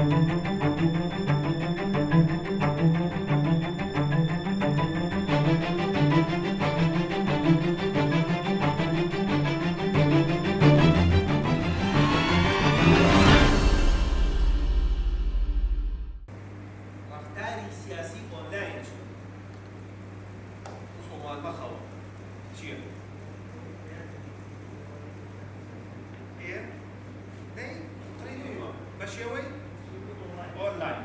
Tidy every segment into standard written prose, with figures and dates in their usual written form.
رفتاری سیاسی آنلاین شد. مسلمان بخوا. چیه؟ إيه؟ نعم. قريبين ما. بشوي. أونلاين.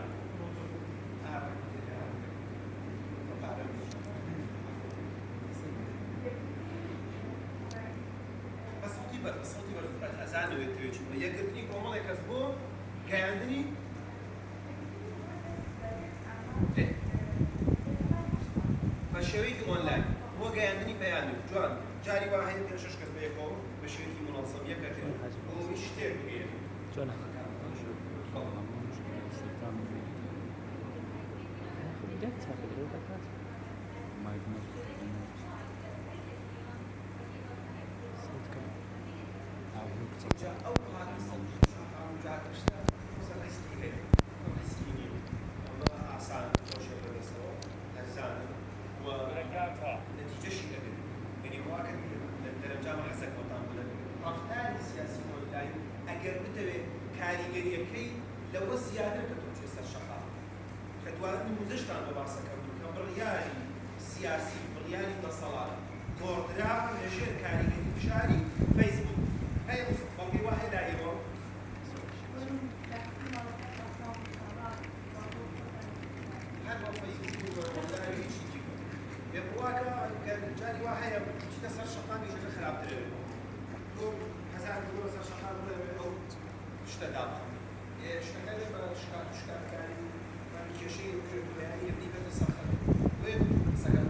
بس صوتي بس أزعل ويتويج. يقدرني كمان يكسبوا كأنني. إيه؟ بشوي أونلاين. هو كأنني بيانو. جوان. جاري واحد يشوش كسبه يكون بشوي منظمية كتير. هو يشتري بيه. جوان. أو هذا الصوت جاء بشتى وصل ريسكي ريسكي والله أحسن وشيء بسوا هزان ونتيجة شيء كبير يعني مؤكد الدرجة ما حسك وطن بلد رفتار السياسي واللاين أجر بتوي كاريجري كي لو السيادة كتوجه الشقاء كدوار نموذجتان بباسة كبريالي سياسي بريالي تصالات دور دراف لجير كاريجري بشاري فيسبوك هاي باقي واحد أيوة هذا فيسبوك ولا أي شيء يبغاك كان جاري واحد يجي تصير شقان يجي خراب ترى هو هزار يقول صار شقان ولا أو اشتغل اشتغل بشكل كان ما في شيء يقول يعني يبني بيت الصخر وين سكن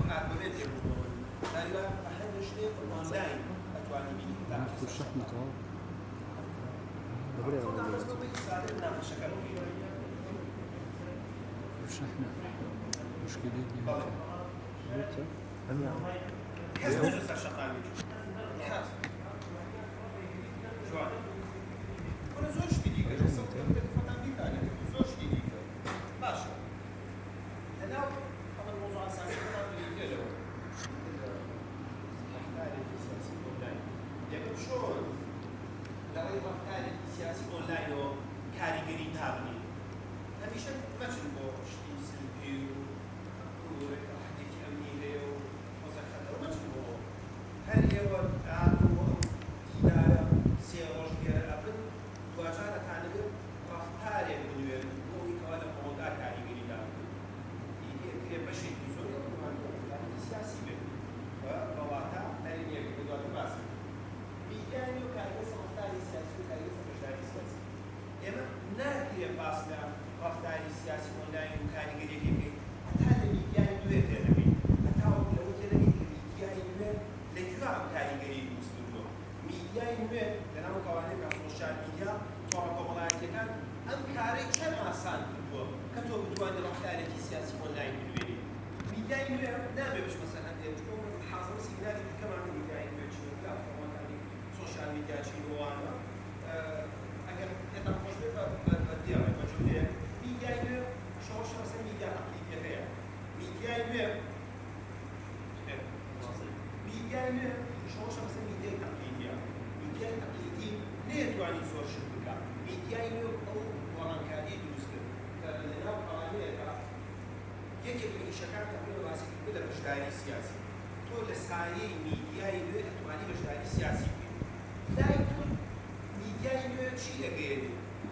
طبعا ببيت يقول لا أحد يشتغل أونلاين أتواني بيه نفس الشحن طبعا الشحن مشكلة كيف نجلس الشقان كيف شو أنا زوج دقيقة جلسة فتان دقيقة زوج دقيقة باشا هلا هذا الموضوع أساسي فتان دقيقة له يقول شلون لغاية رفتار سياسي أونلاين وكاريجري تابني هميشه ما تشوفه شيء سلبي وكورة أحدك أمنية ومزخرفة ما تشوفه هل هو عادو دينارة سيروج غير أبد واجهة تعنيه رفتار بنير هو يكاد موضع كاريجري تابني يجي بشيء يزور يعني سياسي به وبواتا تاني يجي بدو باسي بيجاني وكاريجري رفتار سياسي وكاريجري مجال سياسي إما ناكل باسنا رفتار سياسي أونلاين وكاريجري كي حتى اللي بيجاني دوير تنبي حتى لو تنبي بيجاني دوير لجوا كاريجري مستوى بيجاني دوير لأنه قوانين كسوشيال ميديا طبعا قبلات كان أم كاري كم آسان هو كتب دوان رفتار سياسي أونلاين دويري بيجاني دوير نامي مش مثلا عندي تكون حاضر سيناريو كمان بيجاني دوير شو لا طبعا كاري سوشيال ميديا شيء وانا اگر يتناقش بالديار موجودة ميديا شو مثلا ميديا تقليدية غير ميديا شو مثلا ميديا تقليدية ليه تواني سوشيال ميديا ميديا أو ورانكاري دروست لنا قوانين يجب أن يشكل تقريبا واسع كل مجتمع سياسي طول السعي ميديا تواني مجتمع سياسي لا يكون ميديا شيء غير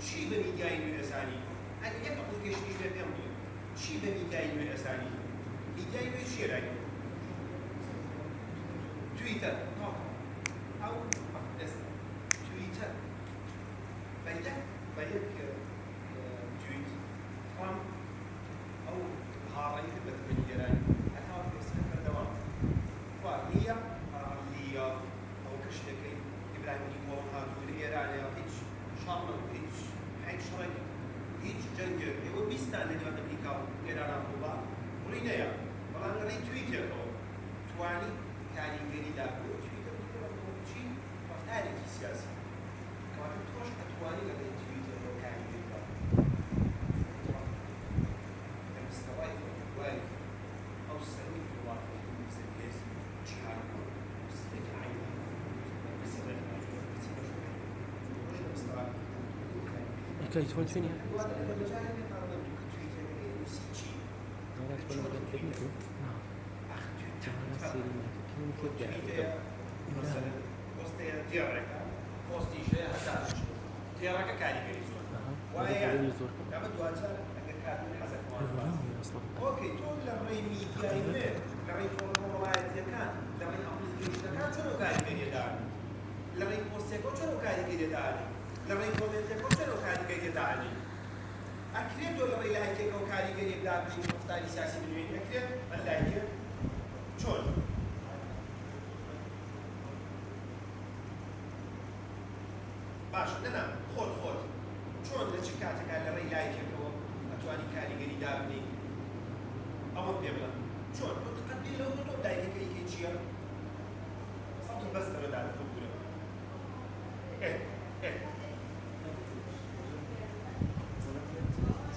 شيء بميديا أساني أنا يبقى كيش نجد بيمضي شيء بميديا أساني ميديا شيء رأي تويتر أو تويتر بيك تويت ترامب أو هاري كبت من إيران أنا بيسكر دوام وهي اللي أو كشتكي إبراهيم نيكون هاتو الإيران هيج شامل هيج شرق هيج جنگ هو بيستان اللي عند أمريكا وإيران أبوبا ورينايا والله أنا تويتر تواني كاري غيري دابو تويتر شيء رفتاري سياسي كمان توش أتواني على تويتر وكاري غيري دابو كي تفون فيني الوضع اللي مجال اللي قررت تويتر وسيتشي لا تفون بنتكلم نعم جانا سيرين كم كده مثلا بوستي تيركا بوستي شيء هذا تيركا كاري كريزون ويعني كم دواجر أنك كاري حسب ما أوكي تقول لما يميت يا يميت لما يكون رواية يكان لما يأمل كيش كان شنو كاري كريه داري لما يبوستي كون شنو كاري كريه داري لما يكون كون شنو كاري كريه داري أكيد ولا ما يلاقي كون كاري كريه داري مختاري سياسي بالوين أكيد الله شلون باش نعم خود شلون لشكاتك على رأي لايك يكون أتواني كاري قري دابني أو بيبلا شلون تقدي لو تقول دايك كي تشير صوت بس ترى دار تقول إيه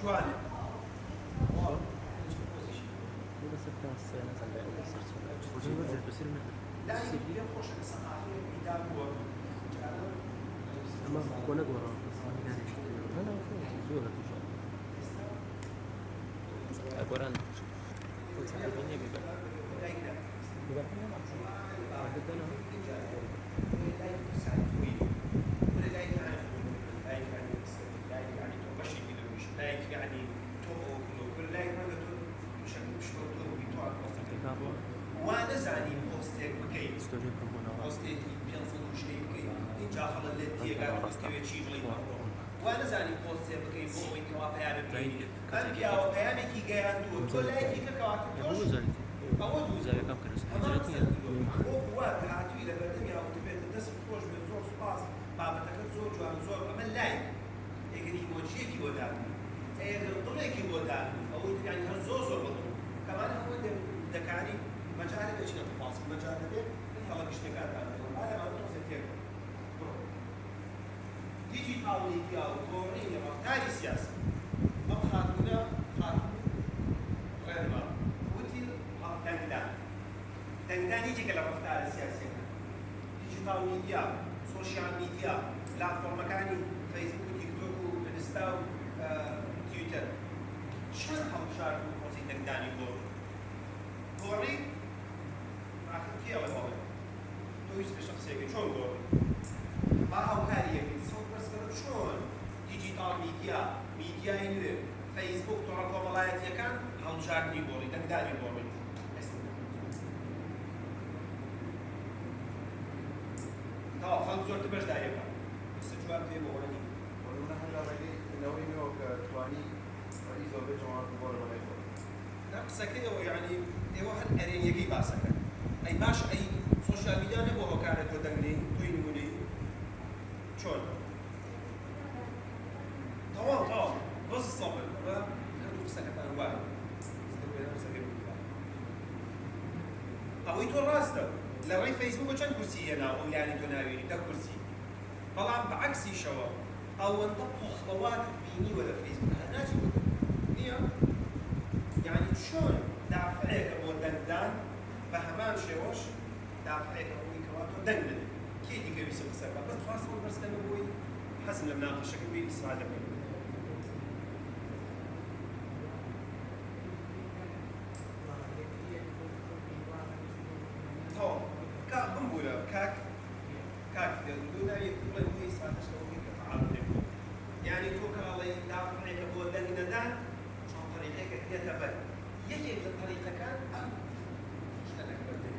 شو هذا لا يمكن خوش الثقافية قدام هو أما كنا قرا لا لا زور القرآن كنت عارفين يبقى وانا زاني بوستيك بكي بوستيك بينصد شيء بكي جاخل اللي قاعد بوستيك شيء غلي وانا زاني بوستيك بكي بوي كوا بيان بكي كان بياو بيان كي جاي دور كل هيك كواكب توش أود زي كم كرس هو قاعد إلى بدم يا وتبيت الناس بتوش من زور سباس بعد تكت زور جوان زور أما لاي يجري موجي كي ودان طلع كي ودان أو يعني هالزوزو بدو كمان هو دكاني مجال بيش نتفاصل مجال ده يلا مش نقاط على ما توصل كيف تيجي تاولي كياو توري لما تاري سياسة ما خاطنا غير ما وتيل تنقدان يجي كلام مفتاح السياسي ديجيتال ميديا سوشيال ميديا بلاتفورم مكاني فيسبوك تيك توك انستا تويتر شنو هم شاركوا في تنقدان يقول قوري آخر كي ولا هو تو يسمى شخصية شلون قوري ما هو كاريه صوت بس كذا شلون ديجيتال ميديا ينوي فيسبوك تراكم ولايات يكان هم شاركني قوري تنقدان يقوري خلق زور تبرش دايما بس جواب دي بورني ولونا هلا رأيي إنه إنه كتواني رئيس وزراء جمهورية البلاد المغرب. لا سكية يعني واحد أرين يجي باسك أي باش أي سوشيال ميديا نبوه كانت تدعمني توينموني شون طوال بس صبر ما هدوك سكت أنواع أو يتو راسته لو فيسبوك كان كرسي أنا أو يعني تناويني ده كرسي طبعا بعكسي شوا أو نطبخ خطوات بيني ولا فيسبوك أنا ناجي نيا يعني شلون دافعك أو دندان فهمان شوش دافعك أو يكواتو دندن كي دي كبيس بسبب بس فاصل بس كانوا بوي حسن لما ناقش كبير إسرائيل كاك دون يكتب لي ساعات شغل كتعرف يعني توكل الله يدافع عليك أبو دندان شو طريقك يتبع يجي الطريقة كان شلونك بدي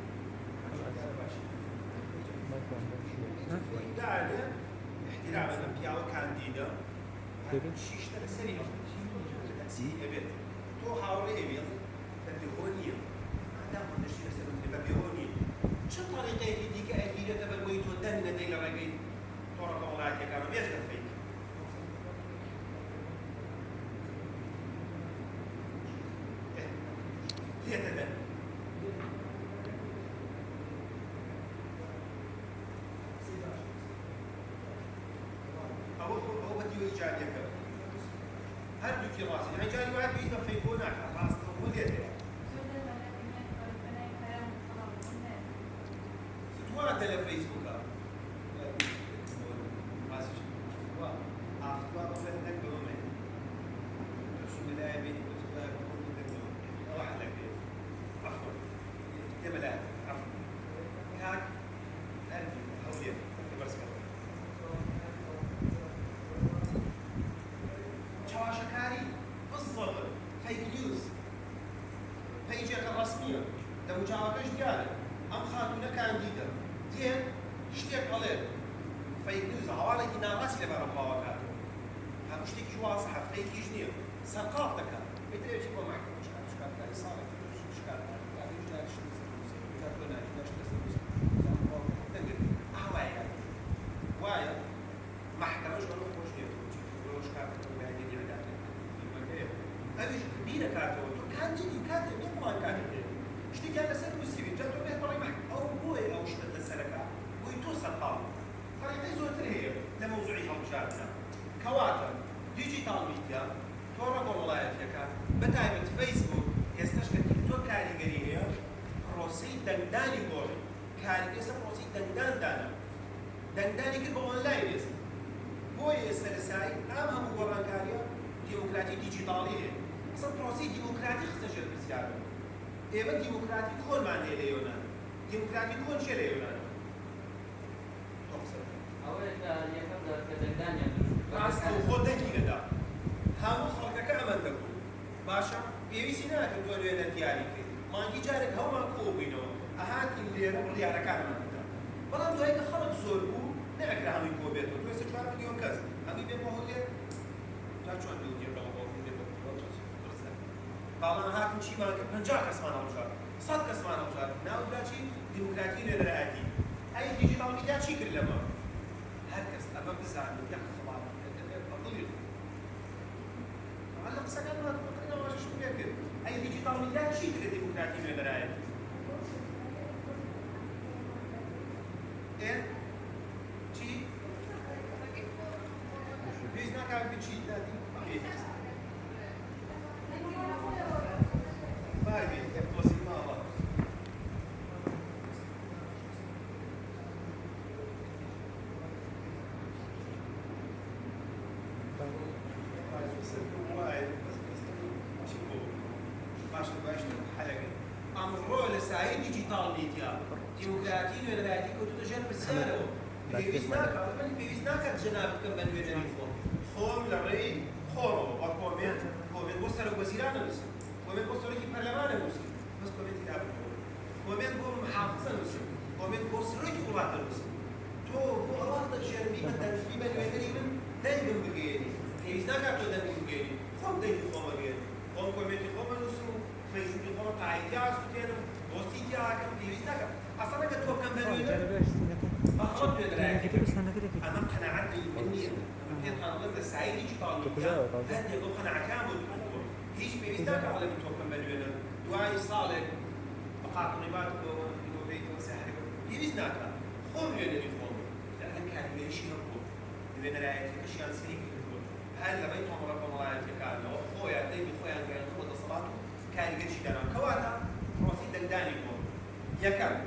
دعنا احترام الأنبياء وكانديدا شيء اشتغل سريع تأسي أبيت تو حاول أبيت تبلغونية هذا هو الشيء اللي تبلغونية شو الطريقة اللي ديك أكيد تبى بيت ودنا ديلا رجيت ترى كونات كانوا بيشتغل فيك هي تبى هو بدي إيجاد يكبر هل دوكي راسي يعني جالي واحد بيجي في كونات راس هو ده على فيسبوك جوا صحفي كيجني سقاطك بدري يجيب معك شكال تاع صالح شكال تاع يجي شنو تاع كنا هوايا وايا محكمة شغل خوش ديال وش كانت هذه اللي عندها هذه كبيرة كاتو كان جدي كاتب يطلع كاتب شتي كان سر مسيبي جاتو به طريق محكمة أو بوي أو شتى السلكة بوي توصل قام طريق زوتر هي لموضوعها مشاركة كواتر ديجيتال ميديا تورا والله يا بتاعت فيسبوك يستشكل تيك توك كاريجريه روسي دنداني بوري كاريجريه روسي دندان دانا دنداني كده اونلاين يس بوي السلساي هم مقرن كاريا ديمقراطي ديجيتاليه اصلا روسي ديمقراطي خصها بزياده ايما ديمقراطي كل معنى ليونا ديمقراطي كل شيء ليونا تقصد اول يفضل كدندانيا راس خود دقيقه هامو خلقك عمل لكم باشا بيويسي ناك تقول لنا دياري ما نجي جارك هما كوبينو أهات اللي ربلي على كان ما نقدر بلام زوجك خلق زوربو نعكر هم يكوبيتو تو يستشعر مليون كذا هم يبين ما هو ليه جات شو عنده يجيب له بابا في البيت بلام هات نشي ما نقدر نجاك اسمان أبجار صدق اسمان أبجار ناو بلاشي ديمقراطية للرأتي أي ديجيتال ميديا شكر لما هكذا أبى بزعل يا خبر أضيع على قصة ما تقدر ما شو بيك أي ديجيتال ميديا شيء كده ديمقراطية للرأي إيه شيء بيزنا كان بيشيل نادي ما يبي يبغى ما هو أمر سعيد ديجيتال ميديا ديمقراطية ولايتي كنت تجرب السيارة بيوزناك جناب كم من وينيكو خوم لري خورو وكومين كومين بوصل وزيران المسلم كومين بوصل في برلمان المسلم بس كومين كتاب كومين بوم محافظة المسلم كومين بوصل في قوات المسلم تو هو واحد جربي مثلا في من وينيكو دايما بقيني بيوزناك تو دايما بقيني خوم دايما خوم بقيني خوم كومين خوم المسلم فيسبوك خوم قاعد يعرف دوستي تاعكم بيوزناك أصلاً كتوب كم بنوينا أخرج من الرأي أنا قناعتي مني كنت أنظر السعيد ديجيتال هذه يقول قناعة كامل هيش بيوزناك على كتوب كم بنوينا دعاء صالح بقاط نبات ونوبيت وسحر بيوزناك خوم يوني خوم لأن كان يمشي يقول لأن رأيت أشياء سريعة يقول هل رأيتهم ربما الله يتكال لو خويا دايما خويا قال خود صلاته كان يمشي دانا كواتا روسي دنداني يقول يكاد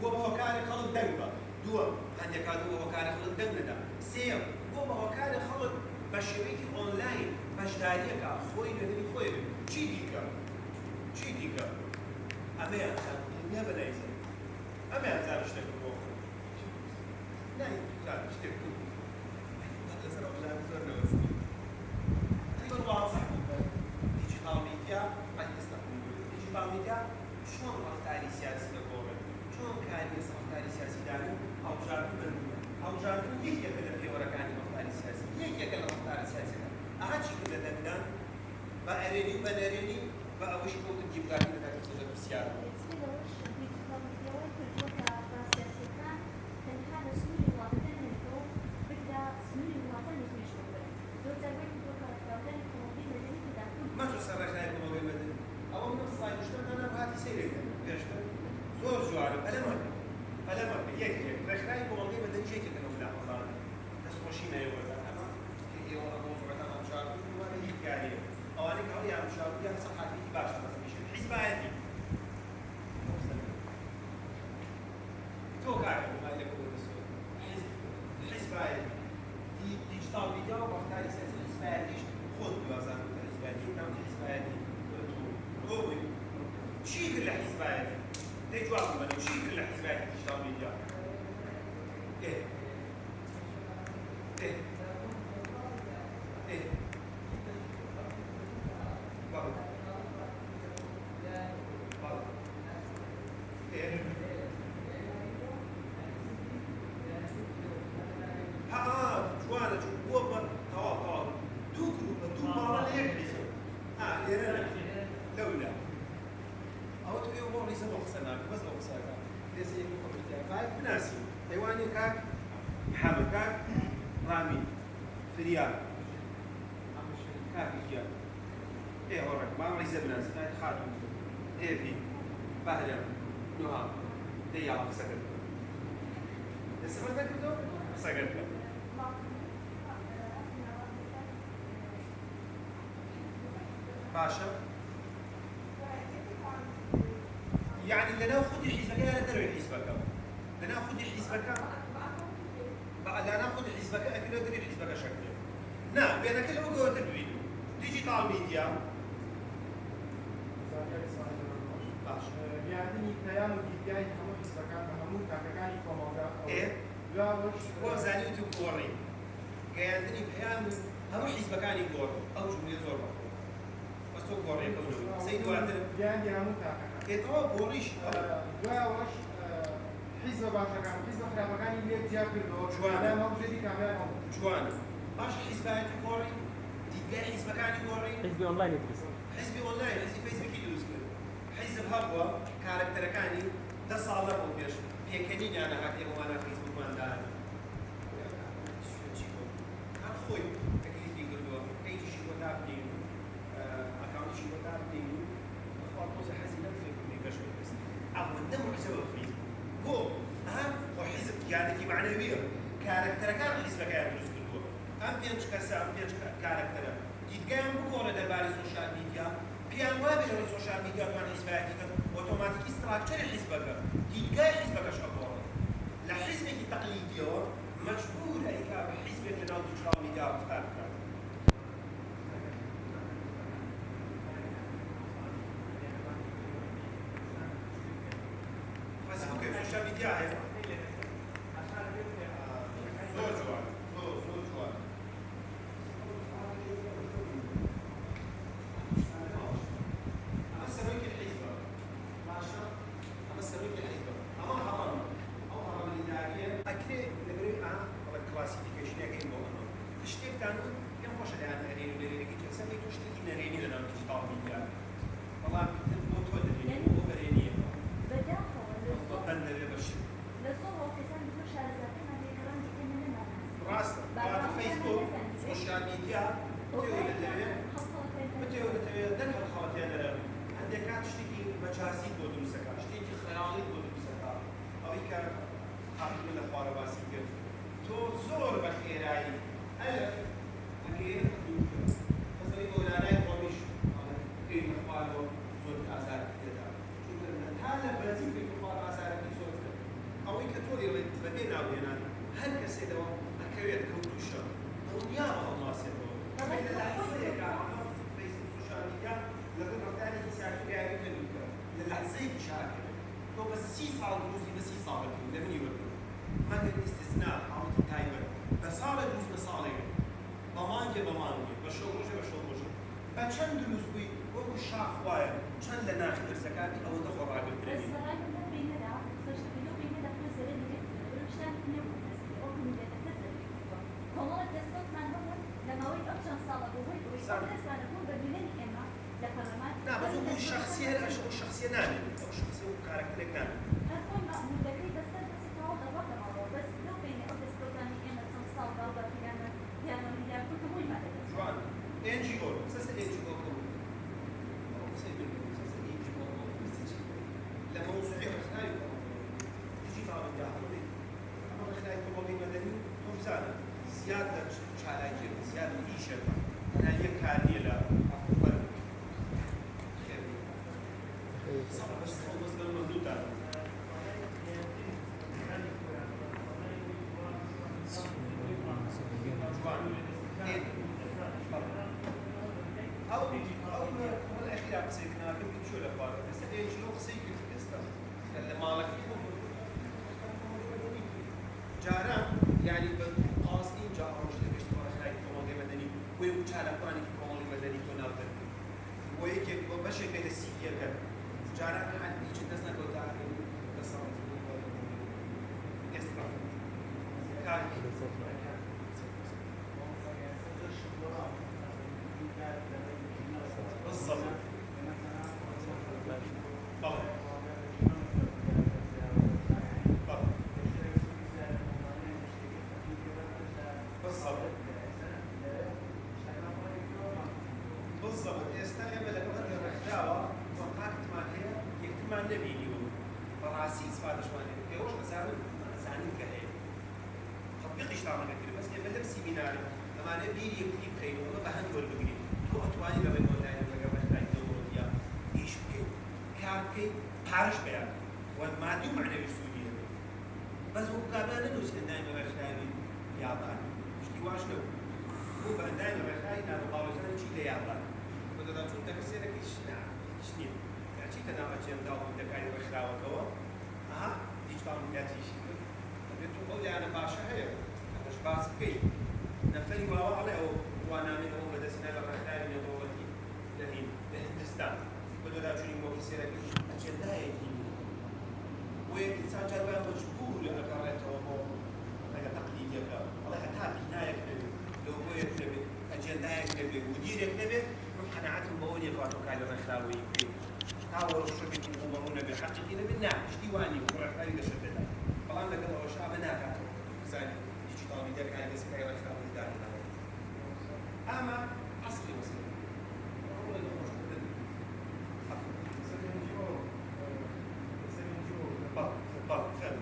وهو كان خلط دنبا دوا هن يكاد وهو كان خلط دنبا سيم وهو كان خلط بشريتي أونلاين بشداريك خوي ندري خوي شي ديكا أما يا بنايزة أما يا زار اشتكي بوه لا يزار اشتكي هذا سر ولا زر نوس أيضا واضح ديجيتال ميديا قد يستخدم ديجيتال ميديا شلون رفتاري سياسي للقوة شلون كان يصير رفتاري سياسي دائما أو جانب يجي كذا في ورا كان رفتاري سياسي يجي كذا رفتاري سياسي أحد شيء كذا دندان بأريني بأوش كنت تجيب قاعدين هذا السجل بالسيارة ما شو صار رجعي الموضوع المدني أول من الصايد اشتغل أنا بهذه سيرة يشتغل زور جوارب ألا مرة يك رجعي الموضوع المدني شيء كده نقول له مثلا تسوشي ما يقول أنا هي موضوع أنا مشارك ما يجي يعني أو أنا كهو يعني مشارك يعني صحتي باشا بس مش حسب عادي تو كارك ما يلك هو السؤال حسب عادي ديجيتال فيديو وقتها يسافر حسب عادي خذ بوزن هو شيء كل حسابات تجوا من شيء كل حسابات تشتغل ميديا إيه ها جوانا جوا طوال دوكرو حامد كاك رامي فريال كاك رجال ايه ورك ما عمري زبناس خاتم ايه في بهرم نهار دي على سكت لسه ما تذكرته سكت باشا يعني اللي ناخذ حسبك لا تروي حسبك اللي ناخذ حسبك بقى لا ناخذ حسبك اكيد ادري حسبك شكله نعم بين كل وقت الفيديو ديجيتال ميديا يعني بيان الجيجاي همو حسبكان همو كاكاكاني كومودا ايه لا وش وزاني تكوري قاعدني بيان همو حسبكاني كور او جمله زور بس تو كوري كونه سيد وعد يعني همو كاكاكان ايه تو كوريش لا وش حزب باشكان حزب خرابكاني ليك جاب كردو جوان. انا ما بجدي كامل هم جوان باش حسباتي كوري تلقى حسبكاني كوري حزبي اونلاين يدرس حزبي اونلاين حزبي فيسبوك يدوز كده حزب هبوة كاركتركاني ده صالح وبيش بيكنيني انا هاكي وانا فيسبوك ما عندها اخوي تكليفي قردوا اي شيء وتابني اكاونت شيء وتابني اخوات موزة حزينة في كشف بس اول دم حسابه فيسبوك هو اهم وحزب يعني معنوية كاركتركان حزبك يا دروس كردوا ام بينش كسا ام بينش كاركتر يتقام بكورة دبار السوشيال ميديا بيان وابل على السوشيال ميديا كان حزبك اوتوماتيكي استراكشر حزبك يتقام حزبك شكورة لحزبك التقليدي مجبور عليك بحزبك لناو السوشيال ميديا بفتار فيسبوك السوشيال ميديا هي زور جوان زور جوان الشخصية نامي أو الشخصية كاركترك نامي. NGO أساس NGO لما وصلي خلال ديجيتال ميديا أما خلال كمالي مدني هم زادة زيادة شعلاجية زيادة إيشة أنا يكادي لا أفضل خير صعب بس قالوا مندوتا أو الأخيرة بسيطنا كم شو لفارة بس إيش لو خسيك في الإسلام اللي مالك جاران يعني قاصدين جاران مش ليش تبغى خلاك كمال مدني ويوجهنا ثاني كمال مدني كنابر ويك وبشر كده السيفيا كده جاران حد يجي ناس نقول ده بس إسلام كان بالضبط طبعا طبعا بالضبط استلم لك وقت الرحلاوة وقاكتمان هي يكتمان نبينيو فراسي استفادة شواني يوش أزاني كهي تطبيق اشتغلنا كثير بس يبدأ بسيميناري لما نبي يكتب خير والله بهن يقول بقولي تو أتواني لما يقول لنا لما قبل لا يدور يا إيش بكي كاركي حارش بيان وما دو معنى يسوي بس هو قابلنا نوس دائما رحلاني يابان اشتي واش لو هو دائما رحلاني نابو قاوزان شيء ليابان وده تون تفسيرك إيش نعم إيش نيم يعني شيء تنام أجيم داوم دكاي رحلاوة كوا ديش بعمل كاتي شيء بتو قولي أنا باشا هي أنا شباس كي نفري واوا على وانا من هو مدرسنا الرحلاني من دولتي لهين لهندستان وده توني مو كسيرك أجيم دايتي وإنسان جاوا مجبور أقرأته هو هذا تقليدي كا والله حتى بناية كنبي لو هو يكنبي أجندة يكنبي ودير يكنبي قناعتهم بقول يقاتوا كايلو رخلاوي تاور الشركة يقومون بحق كنبي نعم اشتواني ورخلاوي لشدنا طبعا لك الله شعب ناكاتو زاني ديجيتال ميديا كاي بس كاي رخلاوي داري أما أصلي وسيلة والله يخرج بدل بل فعلا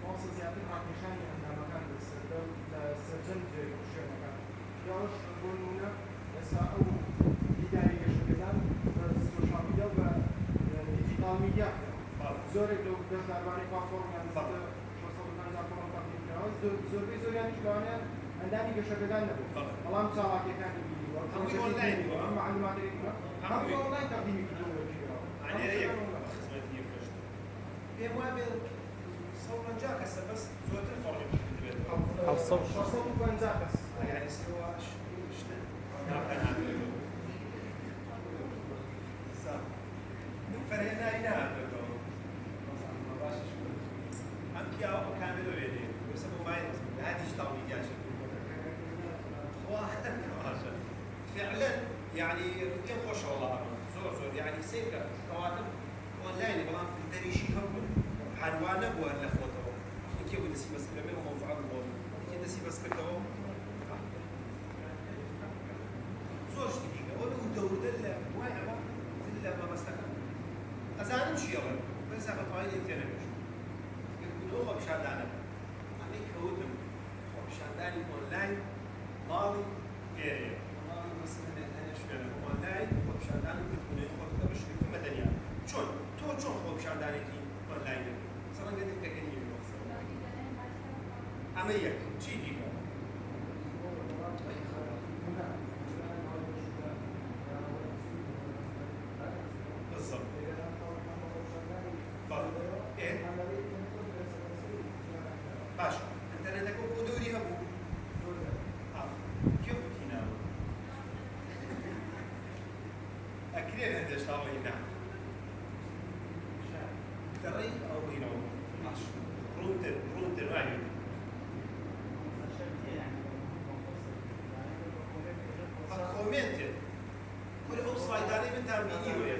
مؤسسات عقيشاني عندها مكان للسجن في كل مكان. ياش قلنا بس أو إداري كشغلان السوشيال ميديا والديجيتال ميديا. زوري لو بدنا نبارك بافورم يعني شو صار لنا بافورم تقديم جواز زوري يعني شلونه عندنا كشغلان نبغى. الله مساعدك كان بيجي. هم أونلاين. هم معلومات اللي هم أونلاين تقديم فيديو. يعني ريك خدمتي كشت. بيموابل صورا جاك هسه بس زود الفرق أو صوت صوت وين زاكس. يعني سوا شنو؟ فرينا هنا أنت يا أبو كامل ويدي ويسموا ما هذه إيش طاوي جالس فعلا يعني بدي خوش والله زور يعني سيكا كواتب أونلاين بلان في الدريشي هم حلوانة ولا أخوته كيف بدي سي بس كلامي وموضوع الغول كيف بدي سي بس كلامه زور شديدة ولا ودور دلة وايد دلة ما بستكمل أزانم شيء يلا بس أبغى طايل يتكلم يقول هو بشان دانا أنا كودم وبشان داني أونلاين مالي غيري مالي مثلا أنا شو أنا أونلاين وبشان داني بتكون يخوض مش بيكون مدنيا شون تو شون هو بشان داني كي أونلاين صار قد تكني بالوقت عملية شيء دي بالضبط إيه باشا أنت عندك ودوري أبو كيف بتينا أكيد هذا إيش طالع هنا ترى أو هنا ماش رونتر ما يجي كومنت كل أوصل داري من تاميني وياه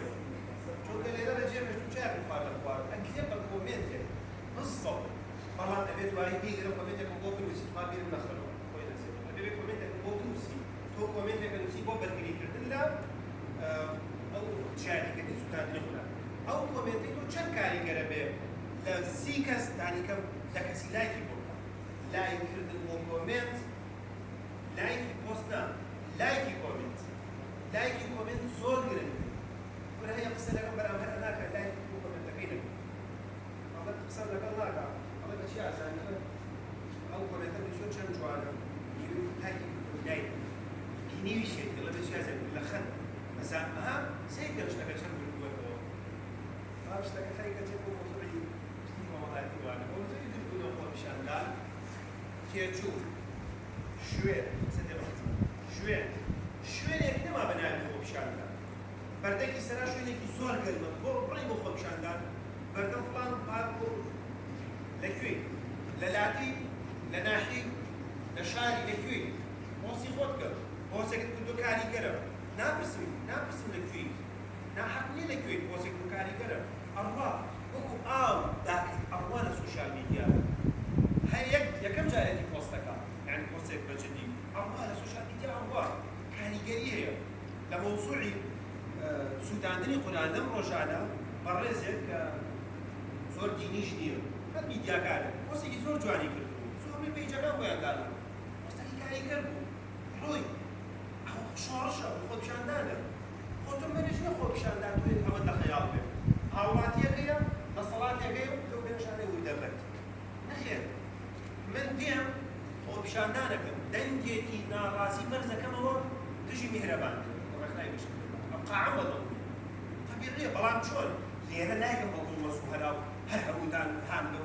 شو قال لي أنا جاي مش شايف الفار أكيد بالكومنت بالضبط والله أبيت واحد بيجي لو كومنت يكون بوكروسي ما بيجي نخلو كويس أبيت كومنت يكون بوكروسي تو كومنت يكون سي بوبر جريكر إلا أو شاري كده سودان نقوله أو كومنت يكون شن كاري كربه لسيكاس يعني كم تكسي لايكي بوكا لايك كردن كومنت لايكي بوستنا لايكي كومنت لايكي كومنت زور جرين ولا هي قصة لكم برامج هناك لايكي كومنت تكينك الله قصة لك الله كا الله كشيء عشان أو كومنت بيشون شن جوانا يقول لايكي لايك كنيوي شيء الله بيشيء عشان ولا خد بس أهم سيكرش لك شن بالقوة ما بشتغل خير كتير موضوعي ما والله تبغى موضوعي تقول أخوة مشان قال كيتشوف شوية شوێنێک نەما بەناوی خۆ پیشاندان بەردەکی سەرا شوێنێکی زۆر گەرمە بۆ بڕی بۆ خۆ پیشاندان بەردەم فڵان پارک و لەکوێ لە لاتی لە ناحی لە شاری لەکوێ بۆسی خۆت کرد بۆسێکت کردو کاریگەرە ناپرسم لەکوێ ناحەق نییە لەکوێ بۆسێک کردو کاریگەرە ئەڕوا وەکو ئاو داکەیت ئەڕوا لە سوشیال میدیا هەیە یەکەم جارێتی پۆستەکە یعنی پۆستێک بەجددی ئەڕوا لە سوشیال میدیا ئەڕوا کاریگەری هەیە لموضوع سوداندني قرآن لم رجعنا برزك زور دينيش نير هاد ميديا كاره وسي زور جواني كردو زور من بيجانا ويا قالوا وستي كاري كردو روي أو شارشة خود بشاندانا خودم منجنا خود بشاندان توي أمد خيال به هاواتي كيا نصلاتي كيا لو بنشانه ودبت نخير من ديم خود بشاندانا كم دنجتي ناراسي برزة كم هو تجي مهربان رخناي بش أبقى عمض طبيعي بلان شون لأن لا يمكن وصفها لو هل هودان هامدو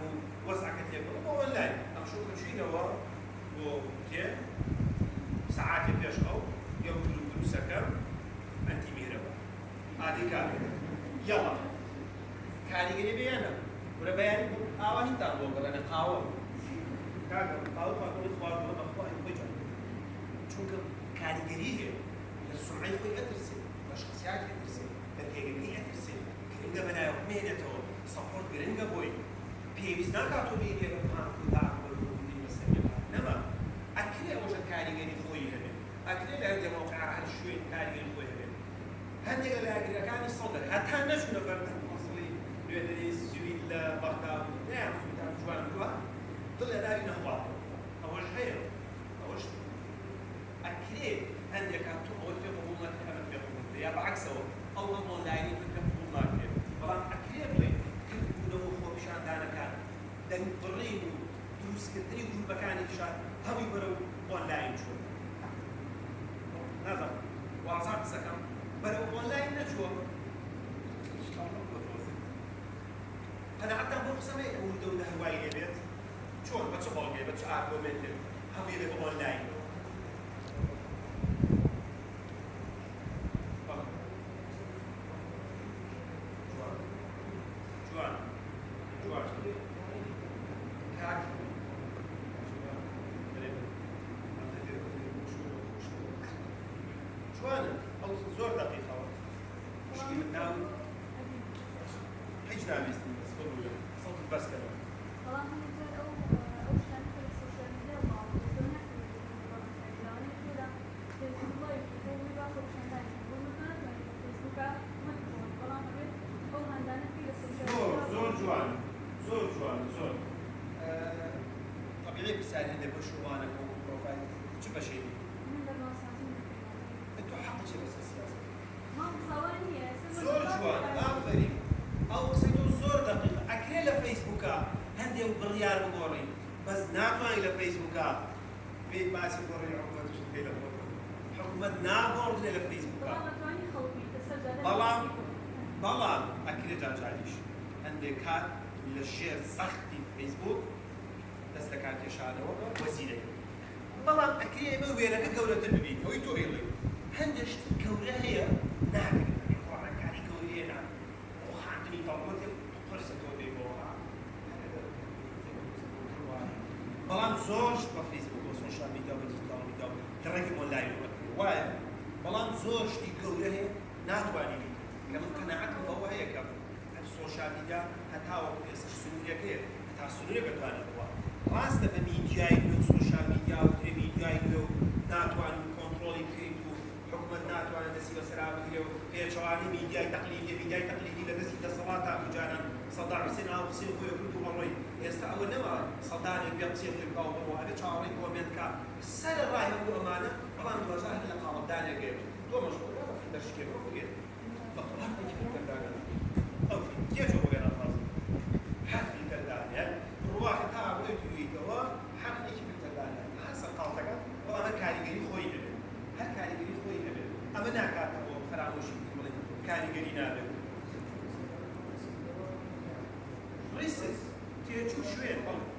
وسع كتير هو لا أشوف شيء هو وكي ساعات بيش أو يوم كل سكر أنت مهربا هذه كامل يلا كاري قريبي أنا ولا بيان قاوة هنتا بقول أنا قاوة كذا قاوة فاكون إخوان ولا أخوان يخرجون شو كاري قريبي السمعي خوي أترسل الشخصيات أترسل الكيميائي أترسل كرنجا بنا مهنته سبورت كرنجا بوي بيبيز ناكاتو بيدي هم كذا والبودي مسمى نما أكيد أوجد كاري قريبي خوي هبه أكيد لا يوجد موقع على شوي كاري قريبي خوي هبه هندي لا كان الصدر حتى نشوف نفرت مصري يدري سويد بغداد نعم سويد جوان جوان طلع لا ينخوات أوجه غير أوجه أكيد هندي كاتو أوجه قبولنا كأمن بقبولنا يا بعكسه أو أونلاين يمكن قبولنا طبعا أكيد لي كنت بدو خو بشان دانا كان دن ضرين دروس كتير كل مكان يشان هم يبرو أونلاين شو هذا وعصام سكم برو أونلاين نجوا أنا حتى بقسم ودو ده هواي بيت شو بتشبه جاي بتشعر بمن هم يبرو أونلاين جوانا أو زور دقيقة مشكلة ناوي حجنا بيستم بس قولوا صوت البس كمان زور طبيعي بسال هنا بشو انا كون بروفايل شو بشيء انتوا حقك بس السياسه زور جوان آخرين أو سيدو زور دقيقة أكيد فيسبوك هندي وبريال بقوري بس ناقوا إلى فيسبوك بيت ما سيقوري حكومة شو كده حكومة ناقور إلى فيسبوك بلام أكيد جاجاليش هندي كات للشير سختي فيسبوك بس لكان يشانه وسيلة بلام أكيد ما ويرك جولة البيت هو يتوهي لي هندش جولة هي ناقل بلان زوج بفيسبوك وسوشيال ميديا وديجيتال ميديا كرهي اونلاين وايا بلان زوج يقول له ناتواني كم قناعات هو هي كم السوشيال ميديا حتى وقت السنوية كير حتى السنوية بتواني هو راس ده ميديا يلو سوشيال ميديا وميديا يلو ناتواني كنترولين كيتو حكومة ناتواني نسي وسراب كيرو هي شواني ميديا تقليدي لنسي ده صلاة مجانا صدع سنة أو سنة هو يقول مرة يستأول نما صداني بيقصير للقوم وهذا شعري ومنك سر الراي هو أمانة طبعا الوزارة اللي قامت دانيا غير تو مشغول هذا في التشكيل وفي فقط يجي في الدردانة أو في كيف هو غير الخاص حد في الدردانة الرواح تعب ويتويتوا حد يجي في الدردانة حسب قاطعك وأنا كاريجري خوي نبي هل كاريجري خوي نبي أما ناكاتب وفراموشي كاريجري نابي ريسس تيجو شوية قلب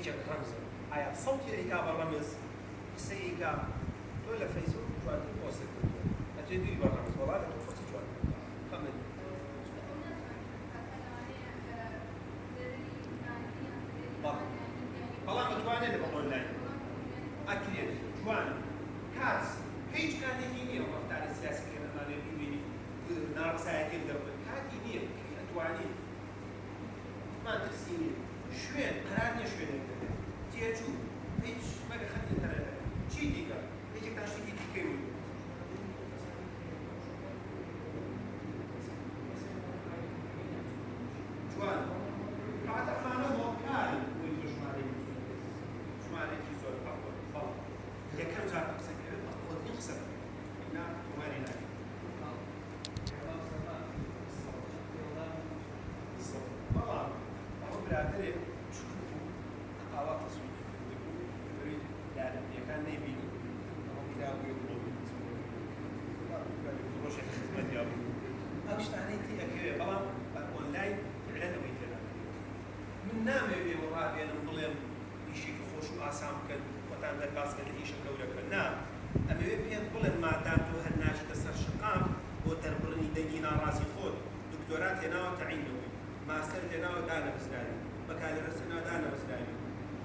هیچ رمزه ئایا سەوتی ئەیکا بە ڕەمز قسە ئەیکا تۆ لە فەیسبوک جوانتر پۆستێک کردووە ئەتوێ دوی بە ڕەمز وەڵا لە تۆ پۆستی جوان خەمن بەڵام ئەتوانێت لە بە ئۆنلاین ئەکرێت جوانە کات هیچ کاتێکی نییە ڕەفتارە سیاسی کە نەمانێت ببینی ناڕزایەتی دەبن کاتی نییە ئەتوانیت مان ترسی نییە شوێن قرار نییە شوێنێک دەبێت تێچوو هیچ مەگە خەتی تەرەدە چی دیکە هیچێکتان شتێکی دیکەی وی جوانە کاتە ئەمانە هۆکارن بۆی تۆ ژمارەیەکی زۆر بەڵام یەکەم جار قسەکرد بەقۆدنی قسە نا تۆماری ناکەی بەڵام ئەوە برادرێک شکوک و ئاوا تەسویری کردبوو بەوەی یارمەتیەکان نەیبینی ئەوە میرابوویە ڕۆژێک خزمەتیا بوو ئەو شتانەی تێ ئەکەوێ بەڵام ئۆنلاین فعلەن ئەوەی تێدا من نامەوێ ڕابێنم بڵێم ئیشێکی خۆش و ئاسان بکەن وەتان دەرباسکە لە ئیشە گەورەکە نا ئەمەوێ پێت بڵێن مادام تۆ هەر ناچیتە سەر شقام بۆ دەربڕنی دەنگی ناڕازی خۆت دکتۆرات هێناوە تەعین دەبووی ماستەر هێناوە دانەبزرانی بەکارهێنەرە هێناوە دانەبزرانی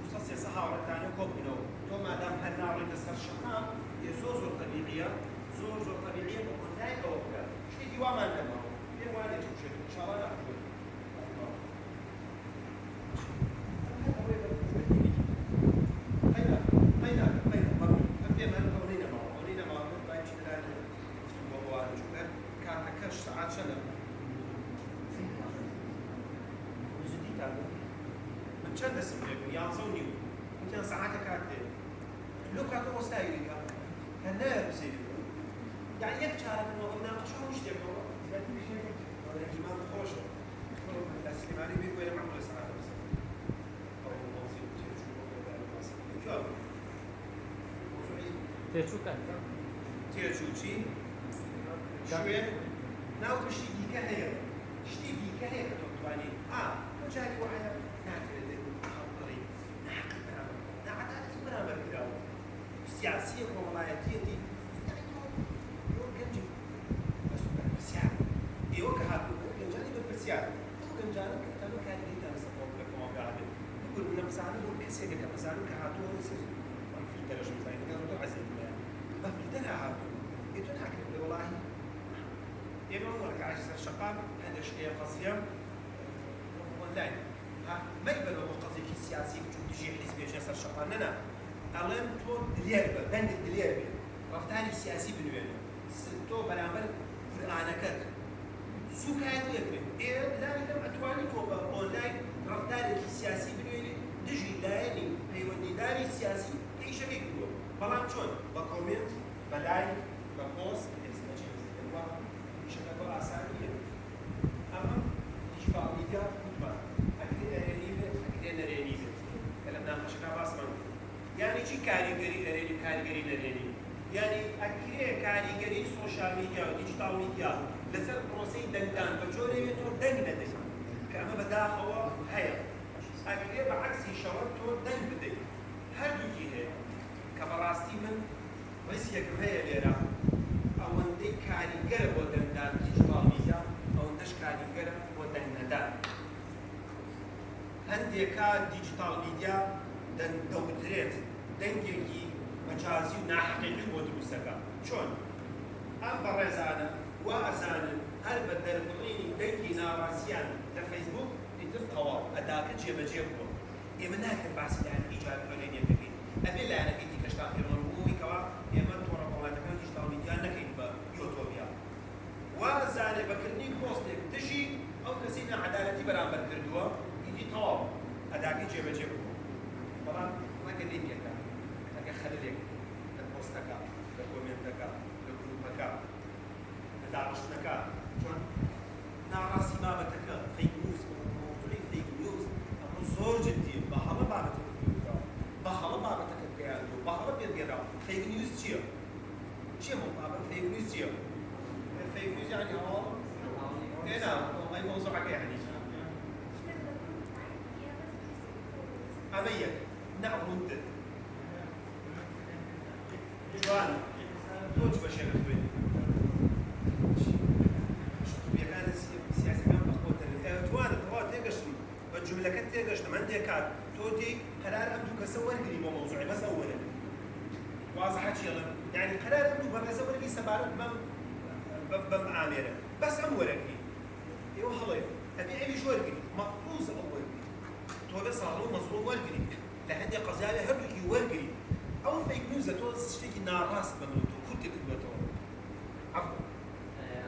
وسە سێسە هاوڕێتانە کۆبوونەوە تۆ مادام هەر ناڕێتە سەر شقام یە زۆر تەبیعیە زۆر تەبیعیە بۆ ئۆنلاین ئەوە بکە شتێکی وامان نەماوە پێم وانێ تووشێت ئینشاڵڵا ناکوێت من چند دەسم پێ بوو 11:30 وتیان سەعاتە کات دێ لەو کاتە وەستایی دیکە هەر نەبسێری یعنی یەک چارەکەمەوە ناقەشە هەموو شتێکەوە ئیمان خۆشە لە سلێمانی بێت وێرە مەحموود سەعاتە بسە تێچوو چی؟ شوێن ناو شتی دیکە هەیە شتی دیکە هەیە کە تۆ بتوانیت تۆ جاری وایە ناکرێت خەڵقەڕی ناحەقی بەرامبەر ناعەدالەتی بەرامبەر کراوە سیاسیە کۆمەڵایەتیەتی ئێوە گەنجی بەرپرسیار ئێوە کە هاتوو گەنجانی بەرپرسیار ئەو گەنجانە کە تەنها کاریگەریتان لەسەر کۆمەڵگەکەمەوە بەهابێت بگور نەمزانم بۆ کەسێکە کە مەزانم کە هاتووە فیلتەرەش مزانین لەگەڵ تۆ عەزیزم بە فیلتەرە هاتوو تۆ ناکرێت لێ وەڵاهی ئێمە وەرگاش سەر شەقام هەندێک شتەیە قەزیە ئۆنلاین مەیبەرەوە بۆ قەزێکی سیاسی چون دژی حیزبێژە سەر شەقان نەنا ئەڵێم تۆ دلێر بە دەنگت دلێر بێت ڕەفتاری سیاسی بنوێنە تۆ بەرامبەر قورئانەکەت سوکایەتی یەکرێت ئێوە لایەکەم ئەتوانی تۆ بە ئۆنلاین ڕەفتارێکی سیاسی بنوێنی دژی لایەنی پەیوەندیداری سیاسی ئیشەکەی کردووە بەڵام چۆن بە کۆمنت بە لایک بە پۆست شبكة أساسية أما إشباع ميديا مطبع أكيد أرينيبه أكيد نرينيبه كلام ناقش كاباس من يعني شيء كاريجري نريني يعني أكيد كاريجري سوشيال ميديا وديجيتال ميديا لسه بروسي دندان بجوري بتور دند ندي كأما بداخله هيا أكيد بعكس شوارع تور دند بدي هل يجي هي كبراستي من ويسيا كمية ليرة ئەوەندەی کاریگەرە بۆ دەنگدان دیجیتال میدیا ئەوەندەش کاریگەرە بۆ دەنگنەدان هەندێکا دیجیتال میدیا دەوترێت دەنگێکی مەجازی و ناحەقیقی بۆ دروستەکە چۆن ئەم بەڕێزانە وا ئەزانن هەر بە دەربڕینی دەنگی ناڕاستیان لە فەیسبوک ئیتر تەواو ئەداکە جێبەجێ بووە ئێمە ناکرد باسی لایەنە ئیجاد ئۆنلاین بکەین ئەبێ لایەنەکەی دیکەشتان پێڵەن بوویکەوە ئێمە تۆڕە وڵاتەکان دیجیتال میدیا نەکەین بە یۆتۆبیا وازانێ بەکردنی پۆستێک دژی ئەو کەسی نەعەدالەتی بەرامبەر کردووە ئیدی تەواو ئەداکەی جێبەجێ بوو بەڵام ڕەنگە لێکێکە ئەگە خەلەلێک لە پۆستەکە لە کۆمێنتەکە لە گروپەکە لە داڕشتنەکە چۆن ناڕاستی بابەتەکە فەیک نیوز مۆزوعی فەیک نیوز ئەمە زۆر جددیە بە هەڵە بابەتەکە پێکراوە بە هەڵە بابەتەکە پێیاندووە بە هەڵە پێگەراوە فەیک نیوز چییە؟ چییە بابەت فەیک نیوز چییە؟ فەیک نیوز یعنی هەواڵ هێنا ئەی مۆزوعەکە یعنی ئەمە یەک نعوندن جوان توج بشيء بتوين كان سياسي كان بقوة جوان توا تيجشتي بالجملة كنت تيجشت من ديكار تودي قرار أبدو كسور قريب موضوعي بس أولا واضح يلا يعني قرار أبدو بكسور لي سبارة بم عامرة بس أمورك يو حليب أبي أبي شو ورقي مقطوز أول تو بس صاروا مظلوم ورقي لهندي قضايا هرقي ورقي أو فيك نيوز تو تشتكي ناراس بنو تو كنت كده تو عفوا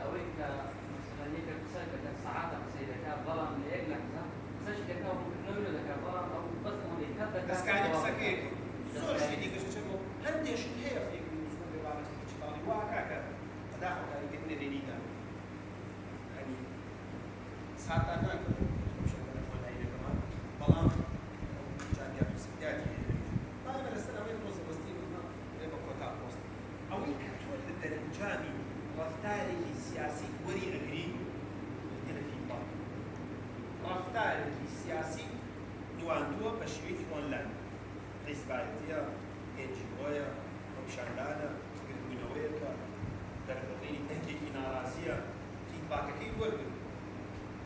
أويك مثلا هيك بسالك ساعات بسيلك ظلم لأجلك سجل كده وبنقول لك ظلم أو بس هون يكتب بس قاعد بسكيك صور شيء دي كش شنو هندي شو هي فيك نيوز ولا بعد تشتغلي واكاكا داخل قاعد يقدر يرينا يعني ساعتنا مش هنقدر نقول هاي كمان بلان جان يا سيداتي طيب السنه وين توصل بستين زي ما كنت وسط او يكتول الدرجاني رفتاره السياسي وري اجري هنا في بعض رفتاره السياسي نواندو بشويتي اونلاين حزباتيه انجيويا وبشاندانا بالمنويكا دربطيني تهجيكي ناراسيه فيدباك كيف ورد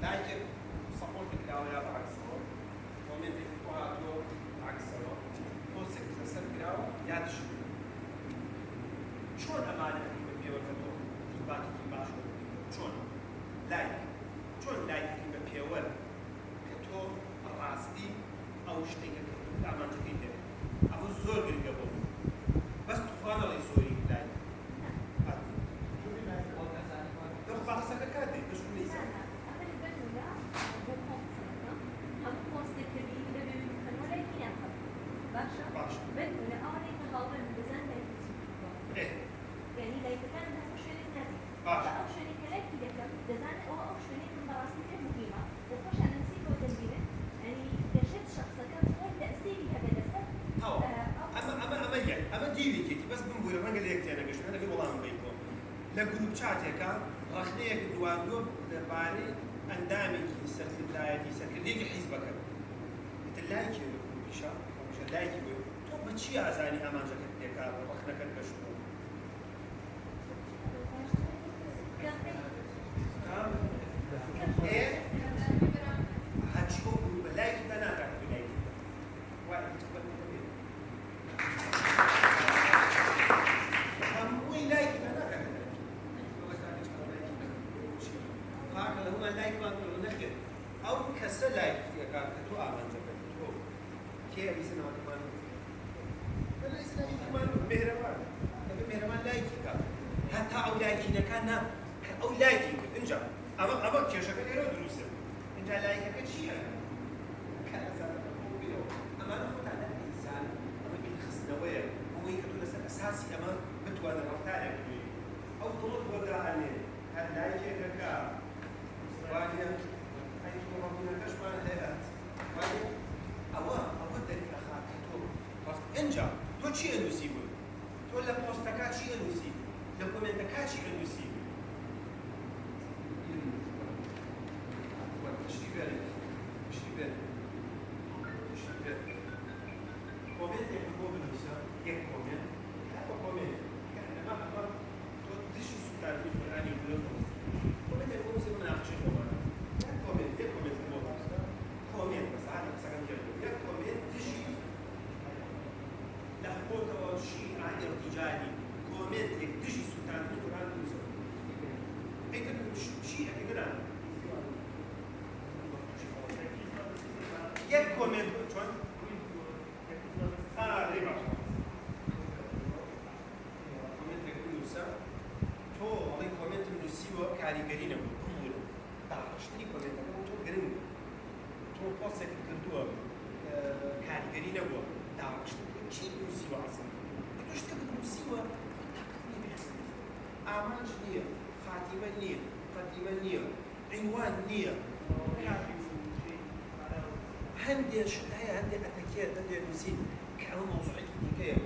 لكن سبورت كراويا بعكس سوا ومن تكواتو عكس سوا توسك تسر كراو ياد شو شلون امانه في بيور فتو فيدباك كي باشو شلون لايك شلون لايك في بيور كتو راستي او شتيك كتو امان تكيد ابو زور قبل بس تخوانا لي سوري لايك دخ باقسك كادي مش ليس باشا بدنا أولي تهاون بزن ايه يعني لا يتكلم هو شريك نادي باشا أو شريك لك يدكم دزان أو شريك من دراسته مهمة وخش على نسيب وتنبيه يعني تشد شخصك هو تأثيري هذا الأسد هاو اما ديوي كيتي بس بنقول ما قال لك انا قش انا في والله بيكون لا جروب شاتك رخنيك دواندو لباري اندامي سرت الدايتي سرت ليك حزبك اللايك بيشا مش اللايك تو بتشي ازاني امان جاكيت ديكا رخنك البشو ايه هتشوف اللايك ده انا قاعد بلايك واحد أو كسلايك يا كار كتو آمان جبل كتو كي أبي سنة كمان لا إسنا كمان مهربان تبي مهربان لايك كا حتى أو لايك إذا كان أو لايك إنجا أما كيش كده يرو دروسه إنجا لايك كشيء كان زمان بيو أما أنا خد على الإنسان أما بيخص نوير هو يكتو نسأل أساسي أما بتوانا رفتارك أو طلب ولا عليه هل لايك كا وادي ربنا كشف عن الهيئات وادي أود أن أخاك تو رفت إنجا تو شيء نسيبه تو لا بوستكات شيء نسيبه لا كومنتكات شيء نسيبه كومنت يكتبوا بالنساء يكومنت هذا كومنت يعني ما أقدر تدشي سؤال في القرآن يقولون كومنت يكتبوا زي ما ناقش الجوال كومنت كومنت بس هذا بس كان كده كومنت تجي لحقوق أو شيء عن ارتجالي كومنت تجي سؤال في القرآن يقولون أنت شيء كده يك كومنت شلون ريبا كومنت يقولوا سا تو على كومنت من السيوا كاريجرين بقول تعرفني كومنت تو جرين تو بوست كنتوا كاريجرين بقول تعرفني شيء من السيوا أصلا توش تكتب السيوا أعمال نية خاتمة نية قديمة نية عنوان نية هندي شتايا هندي أتكير هندي نسيت كأنه موضوع كذي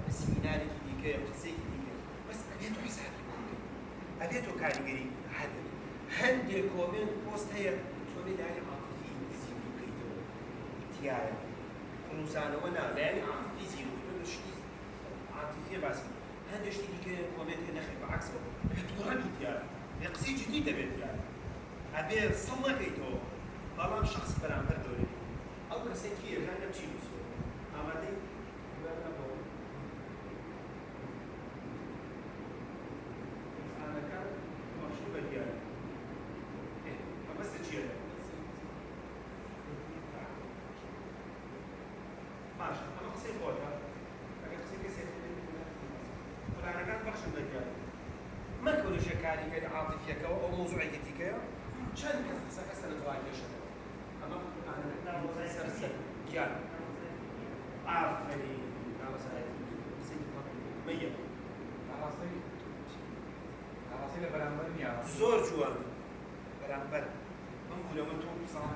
السيمينار كذي وتسيك كذي بس أبيته حسابي أبيته كاريجري هذا هندي كومين بوست هي كومين يعني عاطفي زيني كيدو تيار ڕووزانەوە نالایەن عاطفی زیرو شتی عاطفی باسی هەندێک شتی دیکە کۆمنت نەخێت بەعکسەوە تووڕەنی دیارە قسەی جدی دەبێت دیارە ئەبێ سەڵ نەکەیتەوە بەڵام شخص بەرامبەر دەوری ئەو کەسێکی هێژان نەبچی نووسێ ئامادەی ئەمەکان مەشروع بە دیارە مەبەستە چییە باشە ئەمە قسەی خۆتە ئەگەر قسەی کەسێک فلانەکان بەخشن بە دیارە مەکەونیشە کاریگەری عاطفیەکەەوە ئەو مۆزوعێکی دیکەیە چەند کەس قسەکە سەرنجڕای کێشەکەەوە ئەمە سەرسەر گیان ئافرین ناوەزایەتی قسەی مەیە ئاراسی لە بەرامبەر نییە زۆر جوان بەرامبەر من بوولەمە تۆ ساڵ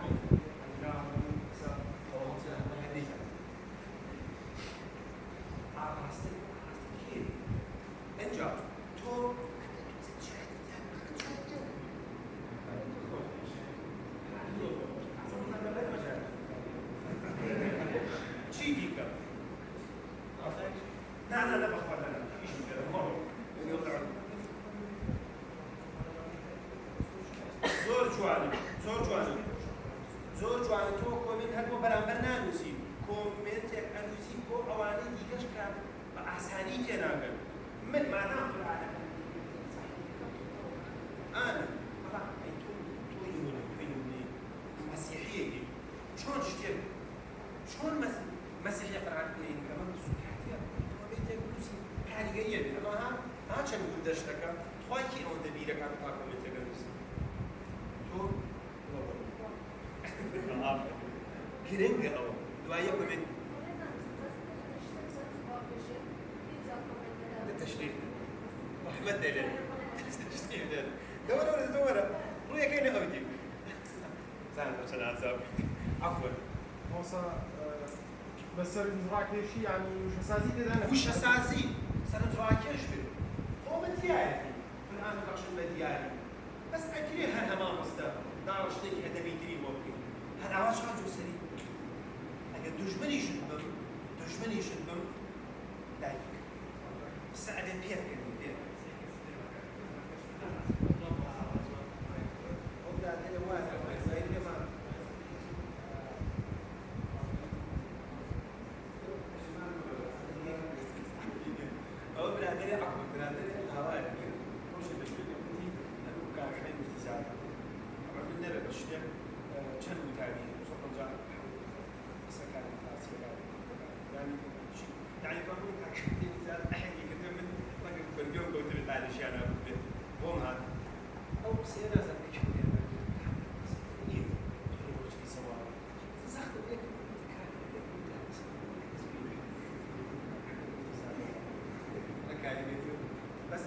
ئەنجا تۆ چی دیکە نا بەخوا زۆر جوانە تۆ کۆمنت هەر بۆ بەرامبەر نانووسی کۆمنتێک ئەنووسی بۆ ئەوانەی دیکەش کە بە ئاسانی تێناگەن من مانام ئانا بەڵام ئەی تۆی نمونە مەسیحیەکی چۆن شتێک چۆن مەسیحیە قەرار بکەین کە من سوکاتیە کۆمنتێک نووسی کاریگەریە بێت ئەمە ها چەند گوندەشتەکە خواکی ئەوەندە بیرەکان تا کۆمنتێکە نووسی تۆ گرنگە ئەوە دوایە کۆمنت التشريف محمد دلال تشريف دلال دورة رويا كاين أودي زين عشان عذاب عفوا موسى بس سەرنجڕاک لێشی یعنی وشەسازی تێدا وشەسازی سەرنجڕاکێش بێت خۆ بە دیارەتی الآن بەخشن بە دیاری بەس ئەکرێ هەر هەمان ڕستە داڕە شتێکی ئەدەبی تری بۆ بکەین هەر ئاواش خاج و سەری ئەگەر دوژمنیشت بم دایک سعد بير كذي بير. وده ده واحد زي كمان. أو بلادري عقب بلادري هواي مش بشوفه أنا كان خير مستزاد. طبعا من نرى بشوفه كان متابع وصل جار سكان فاسي يعني كانوا كاتبين زاد أحد يقدم من باليوم قلت بالتالي شيء أنا بقول هذا أو سيرة زاد كذي أنا إيه تروح شيء سوا زخت إيه بس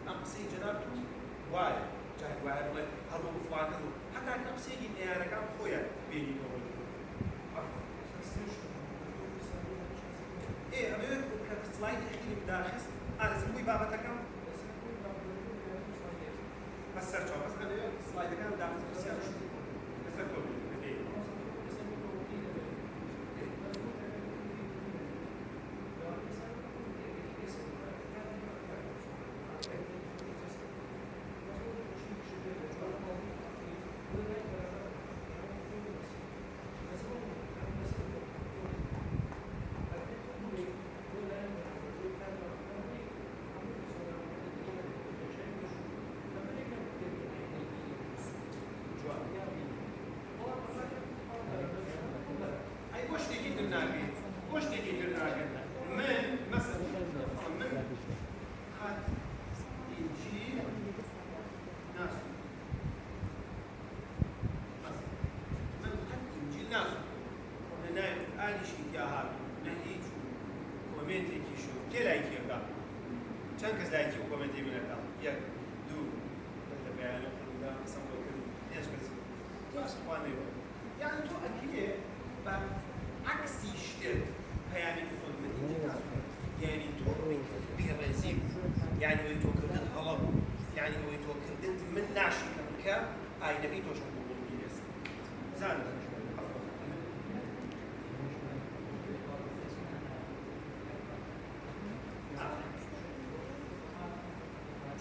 أقصي جنابته وايد جاي وايد ما هذا مفلان حتى أقصي إني أنا كم خويا بيني وبينه إيه أنا يقول كسلايد أخير بداخل أنا سوي بابا تكم بس سرچو بس أنا يقول سلايد كان داخل بس يا شو بس تقول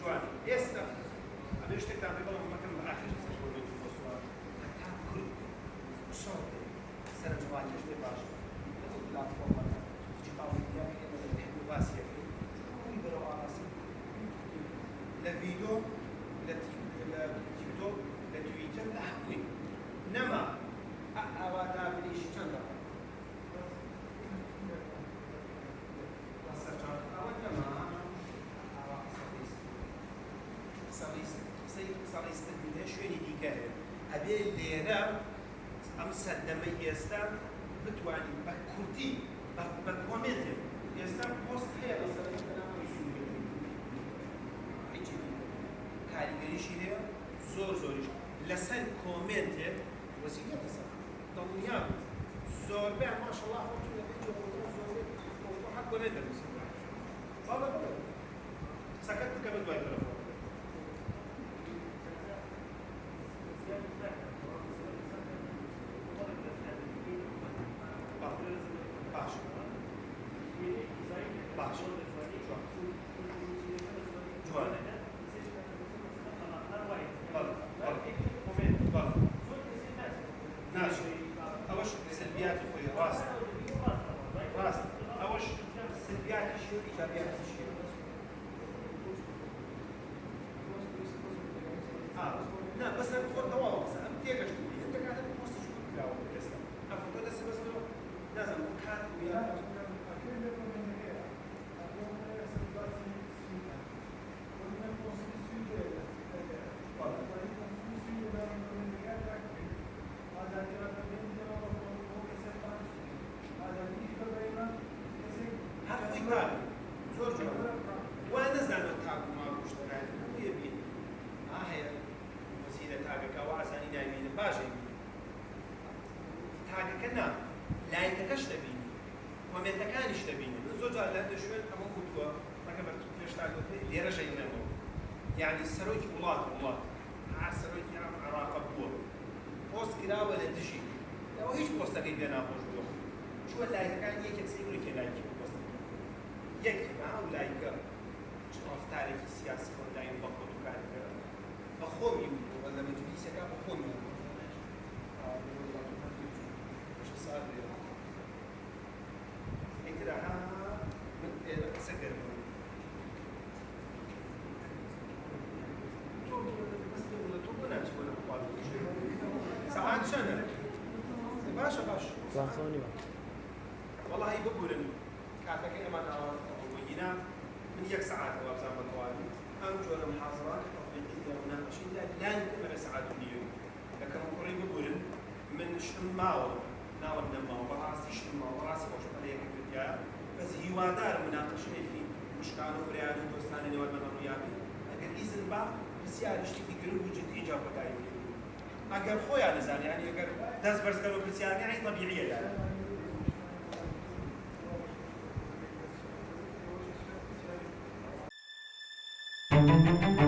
جوانی ئێستا ئەمێ شتێکتان پێ بەڵام مەکەم بە ئاخر سەرکۆڵ بۆسوار هەتا کورد شەڕ سەرنجڕاکێش لێ باشە لەگەڵ پلاتفۆرمەکە دیجیتاڵ میدیاکە ئێمە لە هەموو باسیەکەی هەمووی بەرەو ئاراسی لە ڤیدیۆ لە تیکتۆک لە تویتر لە هەمووی نەما ئاوا دابنیشی چەند دەقە سەڵیستن شوێنی دیکە هەیە ئەبێ لێرە ئەم سەردەمەی ئێستا بتوانین بە کوردی بە کۆمنتێک ئێستا پۆست هەیە لەسەر کاریگەریشی هەیە زۆریش لەسەر کۆمنتێک وەزیفەتە سەر دڵنیا بوو زۆربەیان ماشەڵڵا خۆتون لە بێت زۆربەی حەق کۆمنت دەنووسن باڵە بڵێ سەکەت بکە بە دوای تەلەفۆن يعني السروج ولاد ها السروج يعني عراقة بور بوست كده ولا تجي لو ايش بوست كده بينا موجود شو اللي كان يك تسيبوا لك لايك بوست يك ما هو لايك شوف تاريخ السياسي ولا ينبقوا كان بخوم ولا مجلس كان بخوم ايش صار كده ها سكر ساعات شنو؟ باشا والله بقول كافك اما وينا من يك ساعات وابزان بطوالي ام جونا محاضرات تطبيقيه ومناقشيه لا يمكن ساعات اليوم لكن قولي بقول من اجتماع ناول نما وراسي اجتماع وراسي وش عليه كده بس هو دار مناقشه في مشكله ورياضي دوستانه نوال مناقياتي اگر اذن با بسیار شتێکی گرنگ و جدی ایجاب بەدایک ئەگەر خۆیان نزانێ یعنی ئەگەر دەست بەرزکەرەوە پرسیارنی هەی طەبیعیە Thank you.